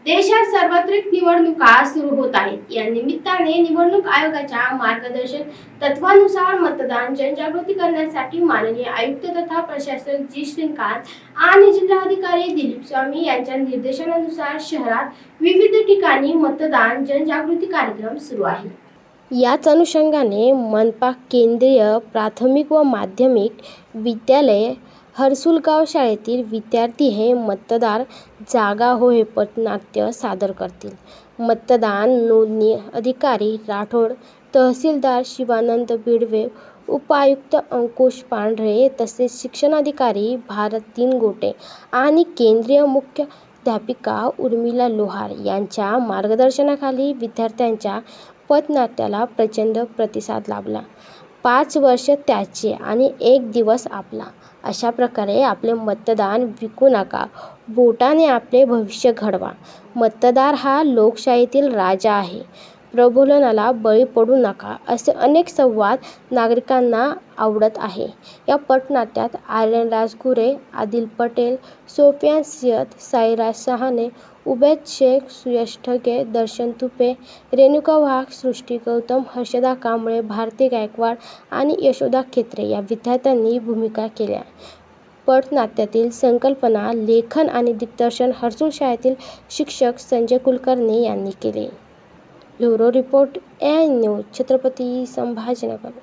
देशात सार्वत्रिक निवडणुका सुरू होत आहेत. या निमित्ताने निवडणूक आयोगाच्या मार्गदर्शक तत्वानुसार मतदान जनजागृती करण्यासाठी माननीय आयुक्त तथा प्रशासक जी श्रीकांत आणि जिल्हाधिकारी दिलीप स्वामी यांच्या निर्देशनानुसार शहरात विविध ठिकाणी मतदान जनजागृती कार्यक्रम सुरू आहे. याच अनुषंगाने मनपा केंद्रीय प्राथमिक व माध्यमिक विद्यालय हर्सुलगाव शाळेतील विद्यार्थी हे मतदार जागा हो हे पथनाट्य सादर करतील. मतदान नोंदणी अधिकारी राठोड, तहसीलदार शिवानंद बिडवे, उपायुक्त अंकुश पांढरे तसेच शिक्षणाधिकारी भारत तिनगोटे आणि केंद्रीय मुख्याध्यापिका उर्मिला लोहार यांच्या मार्गदर्शनाखाली विद्यार्थ्यांच्या पथनाट्याला प्रचंड प्रतिसाद लाभला. 5 वर्ष त्याचे आणि 1 दिवस आपला, अशा प्रकारे आपले मतदान विकू नका, बोटाने आपले भविष्य घडवा. मतदार हा लोकशाहीतील राजा आहे, प्रबोधनाला बळी पडू नका, असे अनेक संवाद नागरिकांना आवडत आहे. या पथनाट्यात आर्यन राजगुरे, आदिल पटेल, सोफियान सियत, साईराज सहाने, उबैद शेख, सुयश ठगे, दर्शन तुपे, रेणुका वाघ, सृष्टी गौतम, हर्षदा कांबळे, भारती गायकवाड आणि यशोदा खेत्रे या विद्यार्थ्यांनी भूमिका केल्या. पथनाट्यातील संकल्पना, लेखन आणि दिग्दर्शन हर्सुल शाळेतील शिक्षक संजय कुलकर्णी यांनी केले. Bureau report, AI news, Chhatrapati Sambhajinagar.